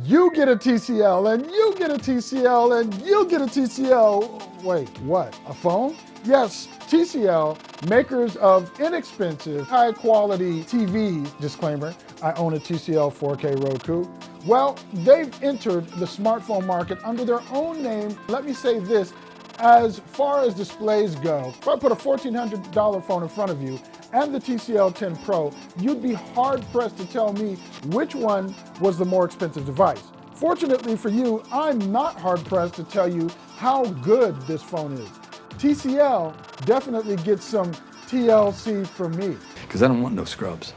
You get a TCL, and you get a TCL, and you get a TCL. Wait, what? A phone? Yes, TCL, makers of inexpensive, high-quality TVs. Disclaimer, I own a TCL 4K Roku. Well, they've entered the smartphone market under their own name. Let me say this, as far as displays go, if I put a $1,400 phone in front of you and the TCL 10 Pro, you'd be hard-pressed to tell me which one was the more expensive device. Fortunately for you, I'm not hard-pressed to tell you how good this phone is. TCL definitely gets some TLC from me. Because I don't want no scrubs.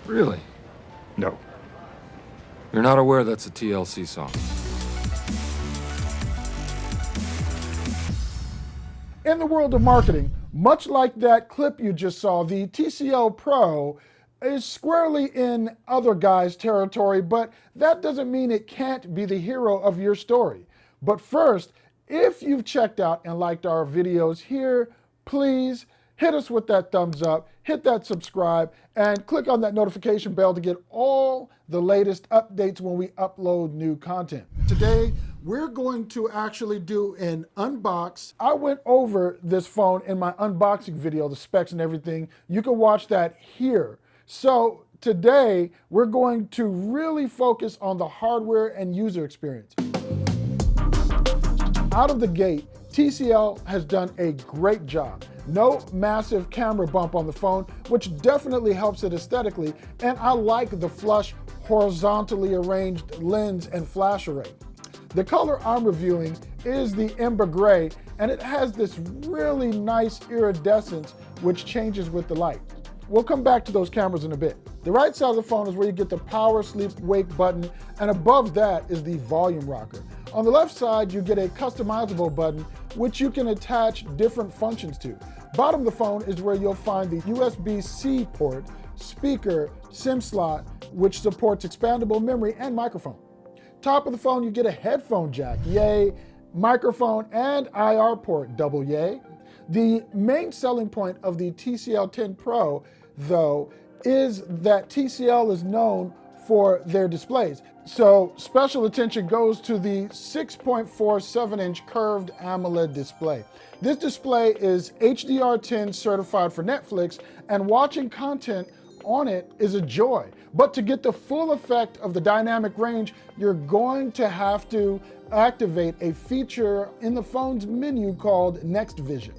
Really? No. You're not aware that's a TLC song? In the world of marketing, much like that clip you just saw, the TCL Pro is squarely in other guys' territory, but that doesn't mean it can't be the hero of your story. But first, if you've checked out and liked our videos here, please hit us with that thumbs up, hit that subscribe, and click on that notification bell to get all the latest updates when we upload new content. Today, we're going to actually do an unbox. I went over this phone in my unboxing video, the specs and everything. You can watch that here. So today, we're going to really focus on the hardware and user experience. Out of the gate, TCL has done a great job. No massive camera bump on the phone, which definitely helps it aesthetically, and I like the flush, horizontally arranged lens and flash array. The color I'm reviewing is the Ember Gray, and it has this really nice iridescence which changes with the light. We'll come back to those cameras in a bit. The right side of the phone is where you get the power sleep wake button, and above that is the volume rocker. On the left side, you get a customizable button which you can attach different functions to. Bottom of the phone is where you'll find the USB-C port, speaker, SIM slot, which supports expandable memory and microphone. Top of the phone, you get a headphone jack, yay, microphone and IR port, double yay. The main selling point of the TCL 10 Pro, though, is that TCL is known for their displays. So special attention goes to the 6.47-inch curved AMOLED display. This display is HDR10 certified for Netflix, and watching content on it is a joy. But to get the full effect of the dynamic range, you're going to have to activate a feature in the phone's menu called Next Vision.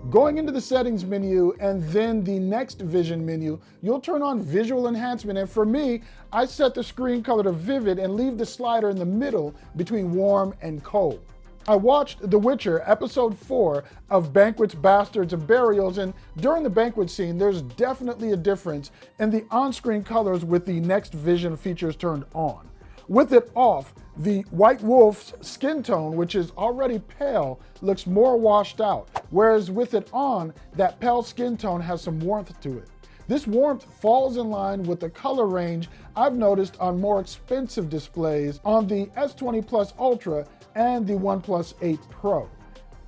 Going into the settings menu and then the Next Vision menu, you'll turn on visual enhancement. And for me, I set the screen color to vivid and leave the slider in the middle between warm and cold. I watched The Witcher episode 4 of Banquets, Bastards, and Burials, and during the banquet scene, there's definitely a difference in the on-screen colors with the Next Vision features turned on. With it off, the White Wolf's skin tone, which is already pale, looks more washed out, whereas with it on, that pale skin tone has some warmth to it. This warmth falls in line with the color range I've noticed on more expensive displays on the S20 Plus Ultra and the OnePlus 8 Pro.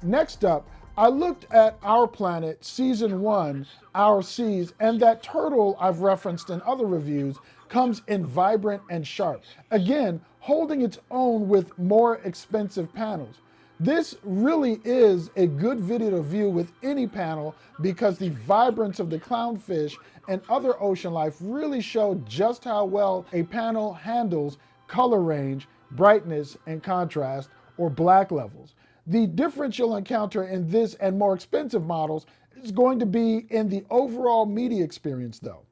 Next up, I looked at Our Planet Season 1, Our Seas, and that turtle I've referenced in other reviews comes in vibrant and sharp, again, holding its own with more expensive panels. This really is a good video to view with any panel because the vibrance of the clownfish and other ocean life really show just how well a panel handles color range, brightness, and contrast, or black levels. The difference you'll encounter in this and more expensive models is going to be in the overall media experience though.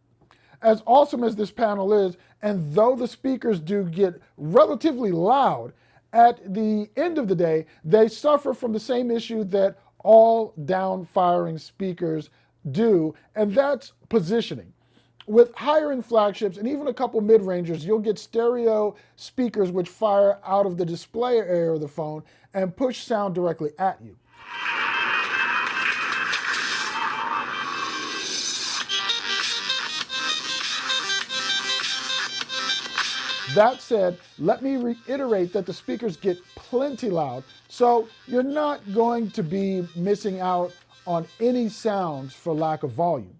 As awesome as this panel is, and though the speakers do get relatively loud, at the end of the day, they suffer from the same issue that all down-firing speakers do, and that's positioning. With higher-end flagships and even a couple mid-rangers, you'll get stereo speakers which fire out of the display area of the phone and push sound directly at you. That said, let me reiterate that the speakers get plenty loud, so you're not going to be missing out on any sounds for lack of volume.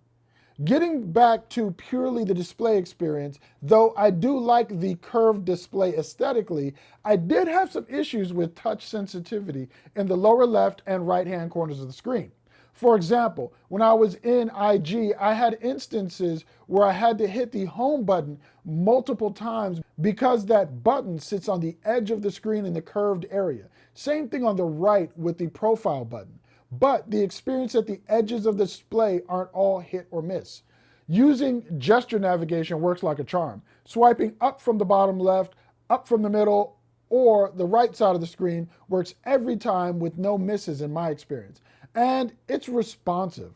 Getting back to purely the display experience, though I do like the curved display aesthetically, I did have some issues with touch sensitivity in the lower left and right hand corners of the screen. For example, when I was in IG, I had instances where I had to hit the home button multiple times because that button sits on the edge of the screen in the curved area. Same thing on the right with the profile button. But the experience at the edges of the display aren't all hit or miss. Using gesture navigation works like a charm. Swiping up from the bottom left, up from the middle, or the right side of the screen works every time with no misses in my experience. And it's responsive.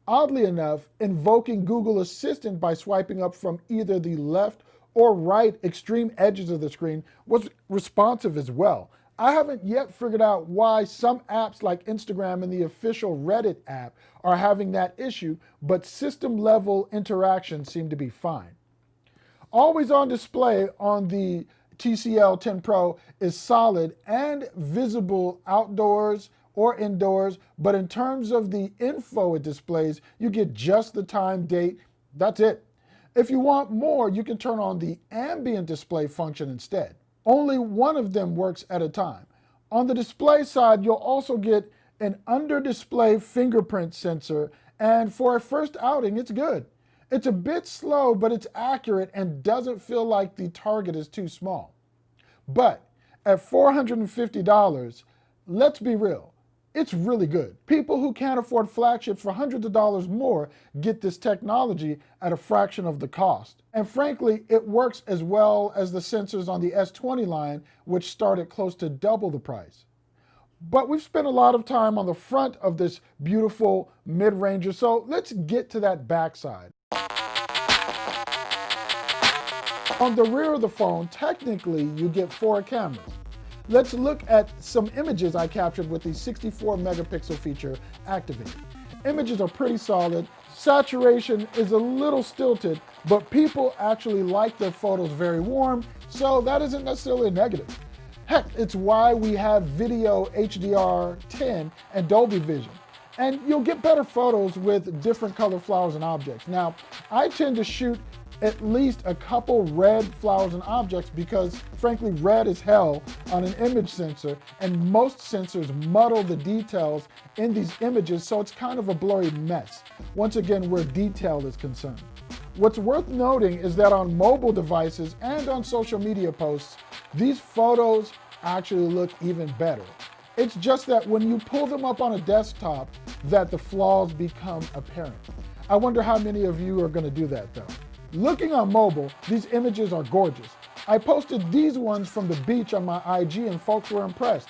Oddly enough, invoking Google Assistant by swiping up from either the left or right extreme edges of the screen was responsive as well. I haven't yet figured out why some apps like Instagram and the official Reddit app are having that issue, but system level interactions seem to be fine. Always on display on the TCL 10 Pro is solid and visible outdoors or indoors, but in terms of the info it displays, you get just the time, date, that's it. If you want more, you can turn on the ambient display function instead. Only one of them works at a time. On the display side, you'll also get an under-display fingerprint sensor, and for a first outing, it's good. It's a bit slow, but it's accurate and doesn't feel like the target is too small. But at $450, let's be real, it's really good. People who can't afford flagships for hundreds of dollars more get this technology at a fraction of the cost. And frankly, it works as well as the sensors on the S20 line, which start at close to double the price. But we've spent a lot of time on the front of this beautiful mid-ranger, so let's get to that backside. On the rear of the phone, technically, you get 4 cameras. Let's look at some images I captured with the 64 megapixel feature activated. Images are pretty solid. Saturation is a little stilted, but people actually like their photos very warm, so that isn't necessarily a negative. Heck, it's why we have video HDR10 and Dolby Vision. And you'll get better photos with different color flowers and objects. Now, I tend to shoot at least a couple red flowers and objects because frankly red is hell on an image sensor, and most sensors muddle the details in these images, so it's kind of a blurry mess, once again where detail is concerned. What's worth noting is that on mobile devices and on social media posts, these photos actually look even better. It's just that when you pull them up on a desktop that the flaws become apparent. I wonder how many of you are going to do that though. Looking on mobile, these images are gorgeous. I posted these ones from the beach on my IG and folks were impressed.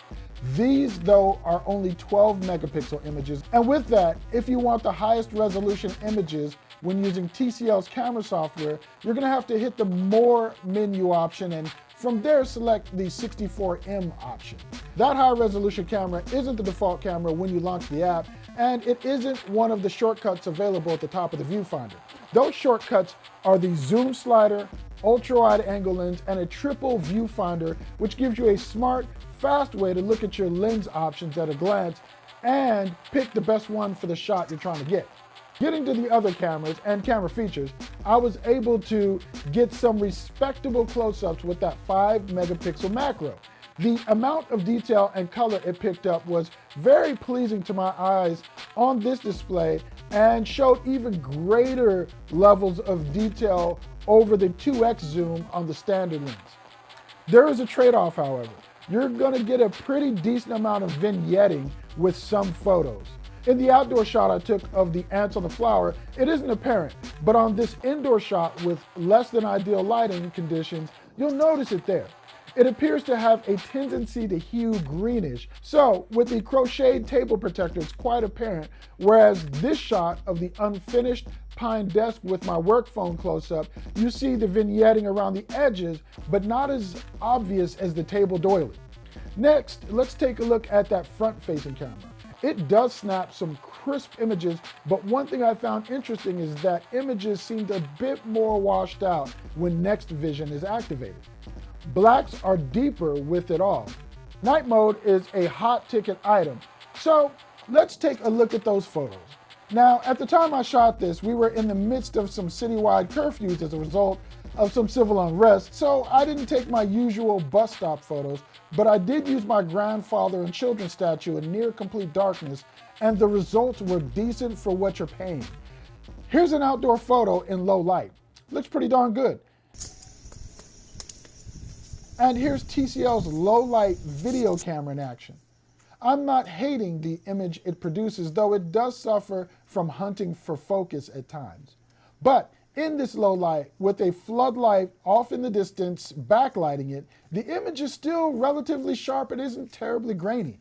These, though, are only 12 megapixel images. And with that, if you want the highest resolution images when using TCL's camera software, you're gonna have to hit the More menu option and from there select the 64M option. That high resolution camera isn't the default camera when you launch the app, and it isn't one of the shortcuts available at the top of the viewfinder. Those shortcuts are the zoom slider, ultra-wide angle lens, and a triple viewfinder, which gives you a smart, fast way to look at your lens options at a glance and pick the best one for the shot you're trying to get. Getting to the other cameras and camera features, I was able to get some respectable close-ups with that 5 megapixel macro. The amount of detail and color it picked up was very pleasing to my eyes on this display and showed even greater levels of detail over the 2x zoom on the standard lens. There is a trade-off, however. You're gonna get a pretty decent amount of vignetting with some photos. In the outdoor shot I took of the ants on the flower, it isn't apparent, but on this indoor shot with less than ideal lighting conditions, you'll notice it there. It appears to have a tendency to hue greenish, so with the crocheted table protector it's quite apparent, whereas this shot of the unfinished pine desk with my work phone close-up, you see the vignetting around the edges, but not as obvious as the table doily. Next, let's take a look at that front-facing camera. It does snap some crisp images, but one thing I found interesting is that images seemed a bit more washed out when Next Vision is activated. Blacks are deeper with it off. Night mode is a hot ticket item, so let's take a look at those photos. Now, at the time I shot this, we were in the midst of some citywide curfews as a result of some civil unrest, so I didn't take my usual bus stop photos, but I did use my grandfather and children statue in near complete darkness, and the results were decent for what you're paying. Here's an outdoor photo in low light. Looks pretty darn good. And here's TCL's low light video camera in action. I'm not hating the image it produces, though it does suffer from hunting for focus at times. But in this low light, with a floodlight off in the distance backlighting it, the image is still relatively sharp and isn't terribly grainy.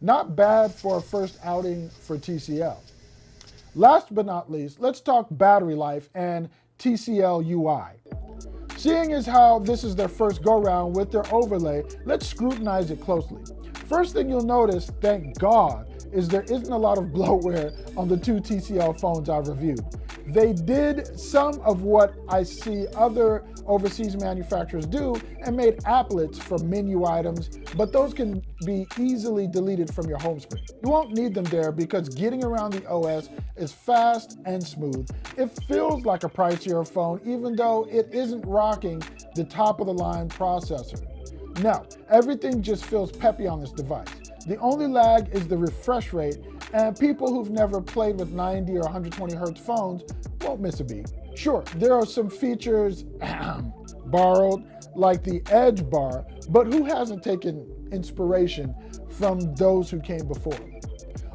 Not bad for a first outing for TCL. Last but not least, let's talk battery life and TCL UI. Seeing as how this is their first go-round with their overlay, let's scrutinize it closely. First thing you'll notice, thank God, is there isn't a lot of bloatware on the two TCL phones I've reviewed. They did some of what I see other overseas manufacturers do and made applets for menu items, but those can be easily deleted from your home screen. You won't need them there because getting around the OS is fast and smooth. It feels like a pricier phone, even though it isn't rocking the top of the line processor. No, everything just feels peppy on this device. The only lag is the refresh rate, and people who've never played with 90 or 120 hertz phones won't miss a beat. Sure, there are some features borrowed, like the edge bar, but who hasn't taken inspiration from those who came before?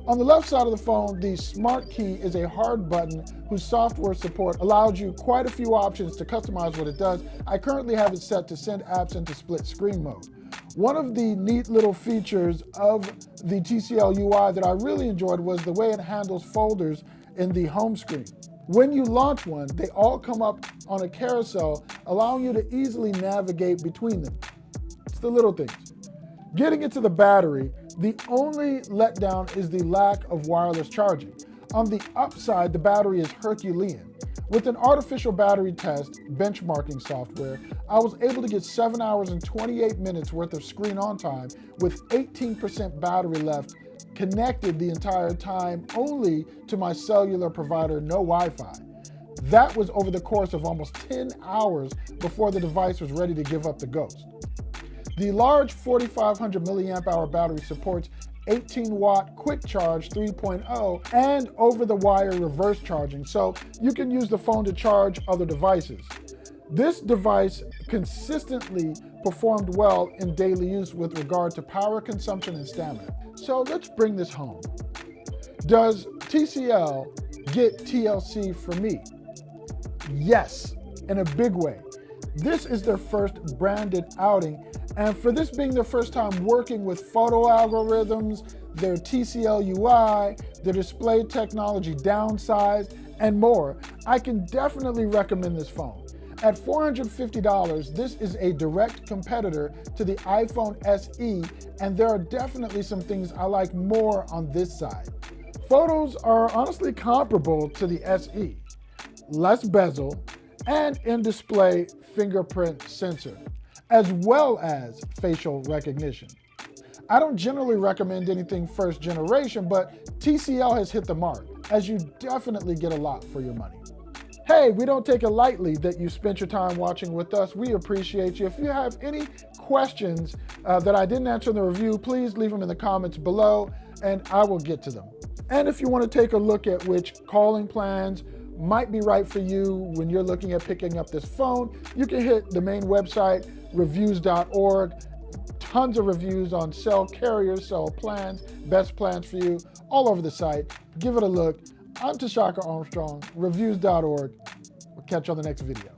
On the left side of the phone, the Smart Key is a hard button whose software support allows you quite a few options to customize what it does. I currently have it set to send apps into split screen mode. One of the neat little features of the TCL UI that I really enjoyed was the way it handles folders in the home screen. When you launch one, they all come up on a carousel, allowing you to easily navigate between them. It's the little things. Getting into the battery, the only letdown is the lack of wireless charging. On the upside, the battery is Herculean. With an artificial battery test benchmarking software, I was able to get 7 hours and 28 minutes worth of screen on time with 18% battery left, connected the entire time only to my cellular provider, no Wi-Fi. That was over the course of almost 10 hours before the device was ready to give up the ghost. The large 4,500 milliamp hour battery supports 18-watt quick charge 3.0 and over-the-wire reverse charging, so you can use the phone to charge other devices. This device consistently performed well in daily use with regard to power consumption and stamina. So let's bring this home. Does TCL get TLC for me? Yes, in a big way. This is their first branded outing, and for this being their first time working with photo algorithms, their TCL UI, their display technology downsized, and more, I can definitely recommend this phone. At $450, this is a direct competitor to the iPhone SE, and there are definitely some things I like more on this side. Photos are honestly comparable to the SE. Less bezel, and in-display fingerprint sensor, as well as facial recognition. I don't generally recommend anything first generation, but TCL has hit the mark, as you definitely get a lot for your money. Hey, we don't take it lightly that you spent your time watching with us. We appreciate you. If you have any questions that I didn't answer in the review, please leave them in the comments below and I will get to them. And if you want to take a look at which calling plans might be right for you when you're looking at picking up this phone, you can hit the main website, reviews.org. Tons of reviews on cell carriers, cell plans, best plans for you, all over the site. Give it a look. I'm Tshaka Armstrong, reviews.org. We'll catch you on the next video.